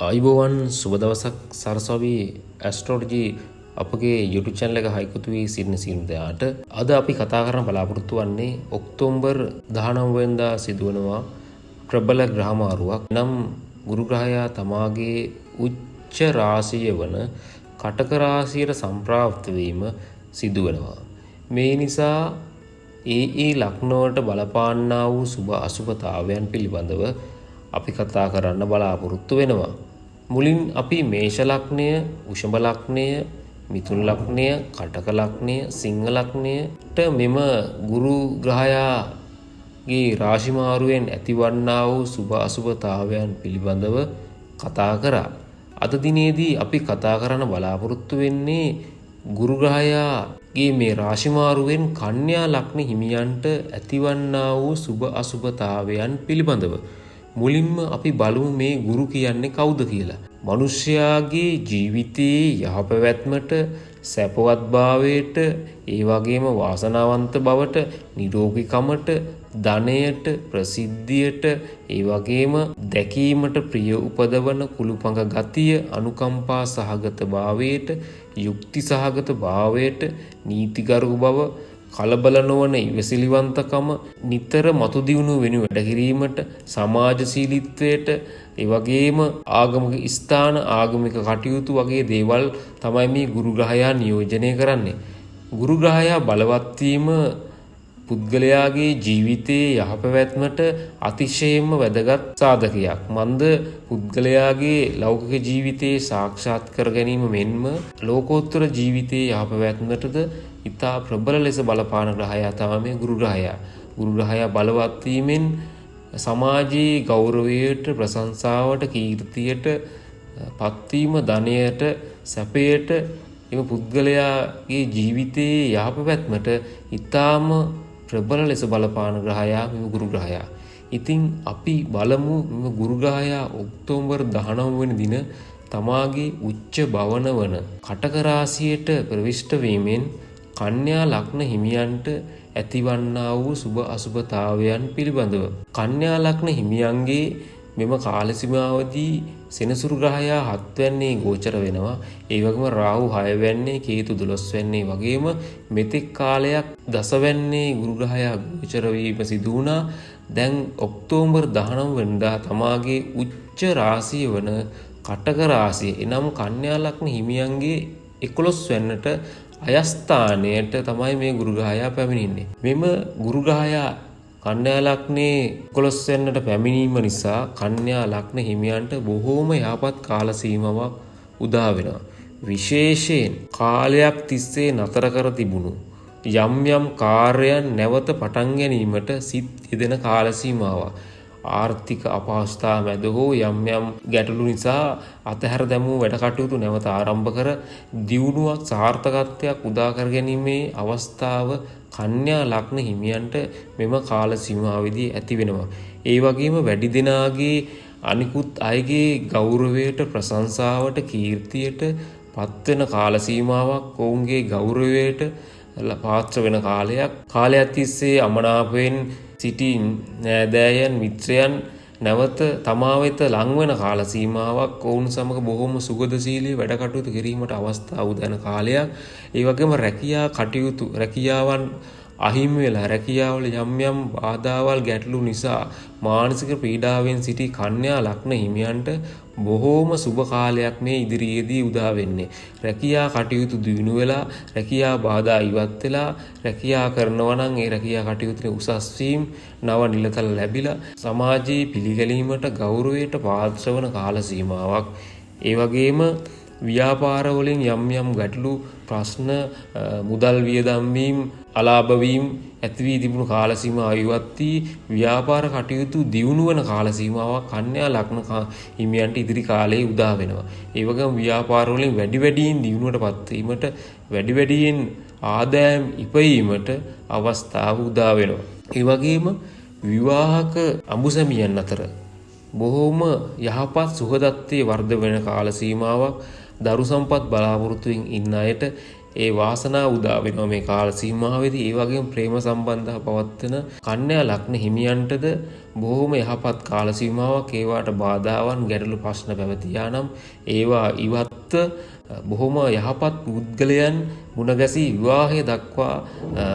ආයුබෝවන් සුබ දවසක් සරසවි ඇස්ට්‍රොලොජි අපගේ YouTube channel එක හයිකුතු වී සිටින සියලුම දෙනාට අද අපි කතා කරන්න බලාපොරොත්තු වෙන්නේ ඔක්තෝබර් 19 වෙනිදා සිදුවනවා ප්‍රබල ග්‍රහ මාරුවක් නම් ගුරු ග්‍රහයා තමාගේ උච්ච රාශිය වන කටක රාශියට සම්ප්‍රාප්ත වීම සිදුවනවා. මේ නිසා ඒ ලග්න වලට බලපාන්නා වූ සුබ අසුබතාවයන් පිළිබඳව අපි කතා කරන්න බලාපොරොත්තු වෙනවා. මුලින් අපි මේෂ ලග්නය, වෘෂභ ලග්නය, මිථුන ලග්නය, කටක ලග්නය, සිංහ ලග්නයට මෙම ගුරු ග්‍රහයාගේ රාශි මාරුවෙන් ඇතිවන්නා වූ සුබ අසුබතාවයන් පිළිබඳව කතා කරා. අද දිනේදී අපි කතා කරන්න බලාපොරොත්තු වෙන්නේ ගුරු ග්‍රහයාගේ මේ රාශි මාරුවෙන් කන්‍යා ලග්න හිමියන්ට ඇතිවන්නා වූ සුබ අසුබතාවයන් පිළිබඳව. මුලින්ම අපි බලමු මේ ගුරු කියන්නේ කවුද කියලා. මිනිස්යාගේ ජීවිතයේ යහපැවැත්මට, සැපවත් භාවයට, ඒ වගේම වාසනාවන්ත බවට, නිරෝගීකමට, ධනයට, ප්‍රසිද්ධියට, ඒ වගේම දැකීමට ප්‍රිය උපදවන කුළුපඟ ගතිය, අනුකම්පා සහගත භාවයට, යුක්ති සහගත භාවයට, නීතිගරුක බව, කලබල නොවන ඉවසිලිවන්තකම, නිතර මතු දියුණු වෙනු වැඩ කිරීමට, සමාජශීලීත්වයට, ඒ වගේම ආගමික ස්ථාන, ආගමික කටයුතු වගේ දේවල් තමයි මේ ගුරු ග්‍රහයා නියෝජනය කරන්නේ. ගුරු ග්‍රහයා බලවත් වීම පුද්ගලයාගේ ජීවිතයේ යහපැවැත්මට අතිශයින්ම වැදගත් සාධකයක්. මන්ද පුද්ගලයාගේ ලෞකික ජීවිතයේ සාක්ෂාත් කර ගැනීම මෙන්ම ලෝකෝත්තර ජීවිතයේ යහපැවැත්මටද ඉතා ප්‍රබල ලෙස බලපාන ග්‍රහයා තමයි මේ ගුරු ග්‍රහයා. ගුරු ග්‍රහයා බලවත් වීමෙන් සමාජයේ ගෞරවයට, ප්‍රශංසාවට, කීර්තියට පත්වීම, ධනයට, සැපයට, එම පුද්ගලයාගේ ජීවිතයේ යහපැවැත්මට ඉතාම ප්‍රබල ලෙස බලපාන ග්‍රහයා මෙම ගුරු ග්‍රහයා. ඉතින් අපි බලමු මෙම ගුරු ග්‍රහයා ඔක්තෝබර් 19 වෙනි දින තමාගේ උච්ච භවන වන කටක රාශියට ප්‍රවිෂ්ඨ වීමෙන් කන්‍යා ලග්න හිමියන්ට ඇතිවන්නා වූ සුබ අසුබතාවයන් පිළිබඳව. කන්‍යා ලග්න හිමියන්ගේ මෙම කාල සීමාවදී සෙනසුරු ග්‍රහයා 7 වැන්නේ ගෝචර වෙනවා. ඒ වගේම රාහු 6 වැන්නේ, කේතු 12 වැන්නේ වගේම මෙතෙක් කාලයක් 10 වැන්නේ ගුරු ග්‍රහයා ගෝචර වීම සිදු වුණා. දැන් ඔක්තෝබර් 19 වෙනිදා තමාගේ උච්ච රාශිය වන කටක රාශිය එනම් කන්‍යා ලග්න හිමියන්ගේ 11 වැන්නට අයස්ථානයට තමයි මේ ගුරු ග්‍රහයා පැමිණෙන්නේ. මෙම ගුරු ග්‍රහයා කන්‍යා ලග්නේ 11 වෙනිදාට පැමිණීම නිසා කන්‍යා ලග්න හිමියන්ට බොහෝම යහපත් කාල සීමාවක් උදා වෙනවා. විශේෂයෙන් කාලයක් තිස්සේ නතර කර තිබුණු යම් යම් කාර්යයන් නැවත පටන් ගැනීමට සිත් යෙදෙන කාල සීමාවක්. ආර්ථික අපහසුතා මැද හෝ යම් යම් ගැටලු නිසා අතහැර දැමූ වැඩ කටයුතු නැවත ආරම්භ කර දියුණුවක්, සාර්ථකත්වයක් උදා කර ගැනීමේ අවස්ථාව කන්‍යා ලග්න හිමියන්ට මෙම කාල සීමාවෙදී ඇති වෙනවා. ඒ වගේම වැඩි දෙනාගේ අනිකුත් අයගේ ගෞරවයට, ප්‍රශංසාවට, කීර්තියට පත්වෙන කාල සීමාවක්, ඔවුන්ගේ ගෞරවයට පාත්‍ර වෙන කාලයක්. කාලයක් තිස්සේ අමනාපයෙන් සිටි නෑදෑයන්, මිත්‍රයන් නැවත තමා වෙත ලං වෙන කාල සීමාවක්, ඔවුන් සමග බොහොම සුගතශීලී වැඩ කටයුතු කිරීමට අවස්ථාව උදැන කාලයක්. ඒ වගේම රැකියා කටයුතු, රැකියාවන් අහිමි වෙලා, රැකියාවල යම් යම් බාධාවල්, ගැටලු නිසා මානසික පීඩාවෙන් සිටි කන්‍යා ලග්න හිමියන්ට බොහෝම සුබ කාලයක් මේ ඉදිරියේදී උදා වෙන්නේ. රැකියා කටයුතු දියුණු වෙලා, රැකියා බාධා ඉවත් වෙලා, රැකියා කරනවා නම් ඒ රැකියා කටයුතුේ උසස් වීම, නව නිලතල ලැබිලා සමාජයේ පිළිගැනීමට, ගෞරවයට පාත්‍ර වන කාල සීමාවක්. ඒ වගේම ව්‍යාපාර වලින් යම් යම් ගැටලු, ප්‍රශ්න, මුදල් වියදම් වීම, අලාභ වීම ඇති වී තිබුණු කාල සීමාව ඉවත් වී ව්‍යාපාර කටයුතු දියුණු වන කාල සීමාවක් කන්‍යා ලග්න හිමියන්ට ඉදිරි කාලයේ උදා වෙනවා. ඒ වගේම ව්‍යාපාර වලින් වැඩි වැඩියෙන් දියුණුවටපත් වීමට, වැඩි වැඩියෙන් ආදායම් ඉපයීමට අවස්ථාව උදා වෙනවා. ඒ වගේම විවාහක අඹුසැමියන් අතර බොහෝම යහපත් සුහදත්වයේ වර්ධ වෙන කාල සීමාවක්. දරු සම්පත් බලාපොරොත්තුෙන් ඉන්න අයට ඒ වාසනාව උදා වෙනවා මේ කාල සීමාවෙදී. ඒ වගේම ප්‍රේම සම්බන්ධව පවත්වන කන්‍යා ලග්න හිමියන්ටද බොහොම යහපත් කාල සීමාවක්. ඒවාට බාධාවන් ගැටලු ප්‍රශ්න පැවතියා නම් ඒවා ඉවත් බොහොම යහපත් පුද්ගලයන් මුණගැසී විවාහය දක්වා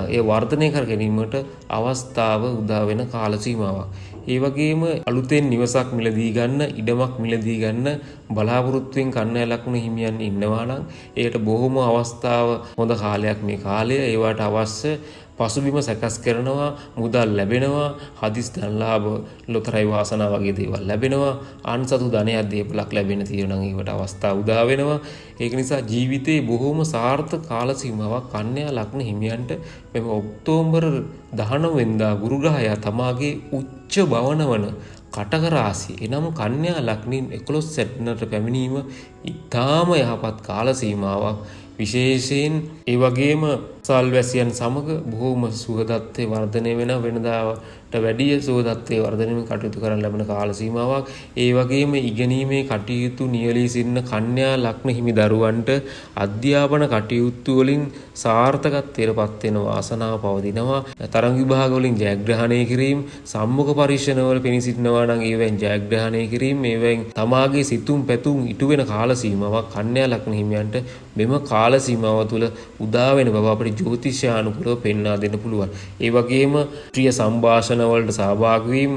ඒ වර්ධනය කර ගැනීමට අවස්ථාව උදා වෙන කාල සීමාවක්. ඒ වගේම අලුතෙන් නිවසක් මිලදී ගන්න, ඉඩමක් මිලදී ගන්න බලාපොරොත්තුෙන් කන්‍යා ලග්න හිමියන් ඉන්නවා නම් ඒකට බොහොම අවස්ථාව හොඳ කාලයක් මේ කාලය. ඒවට අවශ්‍ය පසුබිම සකස් කරනවා, මුදල් ලැබෙනවා, හදිස් ධනලාභ, ලොතරැයි වාසනාව වගේ දේවල් ලැබෙනවා, අන්සතු ධනයක් දීපලක් ලැබෙන තියෙනවා නම් ඒවට අවස්ථා උදා වෙනවා. ඒක නිසා ජීවිතේ බොහොම සාර්ථක කාල සීමාවක් කන්‍යා ලග්න හිමියන්ට මෙම ඔක්තෝබර් 19 වෙනිදා ගුරු ග්‍රහයා තමාගේ උච්ච භවනවන කටක රාශිය එනම් කන්‍යා ලග්නින් 11 සැටනට පැමිණීම ඉතාම යහපත් කාල සීමාවක්. විශේෂයෙන් ඒ වගේම සල්වැසියන් සමග බොහෝම සුහදත්වයේ වර්ධනය වෙන වෙනදාට වැඩිය සුහදත්වයේ වර්ධනයෙන් කටයුතු කරන්න ලැබෙන කාල සීමාවක්. ඒ වගේම ඉගෙනීමේ කටයුතු නියැලී සිටින කන්‍යා ලග්න හිමි දරුවන්ට අධ්‍යාපන කටයුතු වලින් සාර්ථකත්වයට පත් වෙන වාසනාව පවතිනවා. තරඟ විභාග වලින් ජයග්‍රහණය කිරීම, සම්මුඛ පරීක්ෂණවල පෙනී සිටිනවා නම් ඒවෙන් ජයග්‍රහණය කිරීම, ඒවෙන් තමාගේ සිතුම් පැතුම් ඉටු වෙන කාල සීමාවක් කන්‍යා ලග්න හිමියන්ට මෙම කාල සීමාව තුළ උදා වෙන බව අපිට ජ්‍යොතිෂානුකූලව පෙන්වා දෙන්න පුළුවන්. ඒ වගේම ප්‍රිය සංഭാෂණ වලට සහභාගී වීම,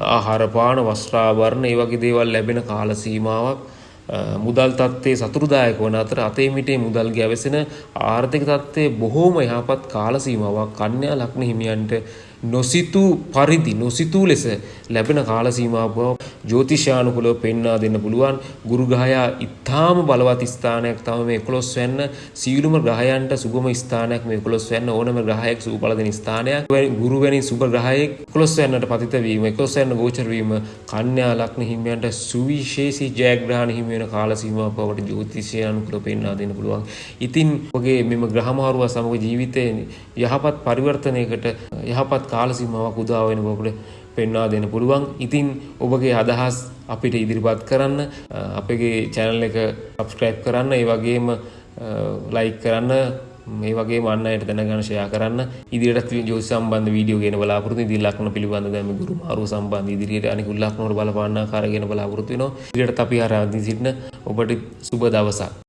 ආහාර පාන, වස්ත්‍රාභරණ ඒ වගේ දේවල් ලැබෙන කාල සීමාවක්. මුදල් තත්ත්වයේ සතුරුදායක වන අතර අතේ මිටේ මුදල් ගැවසෙන ආර්ථික තත්ත්වයේ බොහෝම යහපත් කාල සීමාවක් කන්‍යා ලග්න හිමියන්ට නොසිතූ පරිදි නොසිතූ ලෙස ලැබෙන කාල සීමාව ජ්‍යොතිෂානුකූලව පෙන්වා දෙන්න පුළුවන්. ගුරු ග්‍රහයා ඉතාම බලවත් ස්ථානයක් තමයි මේ 11 වෙන්න. සීලුම ග්‍රහයන්ට සුබම ස්ථානයක් මේ 11 වෙන්න. ඕනම ග්‍රහයක සුබ බල දෙන ස්ථානයක්. ගුරු වැනි සුබ ග්‍රහයෙක් 11 වෙන්නට පතිත වීම, 11 වෙන්න ගෝචර වීම කන්‍යා ලග්න හිමියන්ට සුවිශේෂී ජයග්‍රහණ හිමි වෙන කාල සීමාවක් බවට ජ්‍යොතිෂානුකූලව පෙන්වා දෙන්න පුළුවන්. ඉතින් ඔබගේ මෙම ග්‍රහමාරුව සමග ජීවිතයේ යහපත් පරිවර්තනයකට යහපත් කාල සීමාවක් උදා වෙන බවට පෙන්වා දෙන්න පුළුවන්. ඉතින් ඔබගේ අදහස් අපිට ඉදිරිපත් කරන්න, අපගේ channel එක subscribe කරන්න, ඒ වගේම like කරන්න, මේ වගේම අන් අයට දැනගන්න share කරන්න. ඉදිරියට ජ්‍යොතිෂ සම්බන්ධ වීඩියෝ ගෙන බලාපොරොත්තු වෙන. ඉදිරි ලග්න පිළිබඳ දැන් මේ ගුරු මාරුව සම්බන්ධ ඉදිරියට අනිකුත් ලග්න වල බලපාන ආකාරය ගැන බලාපොරොත්තු වෙනවා. ඉදිරියට අපි ආරාධනා සිටින ඔබට සුබ දවසක්.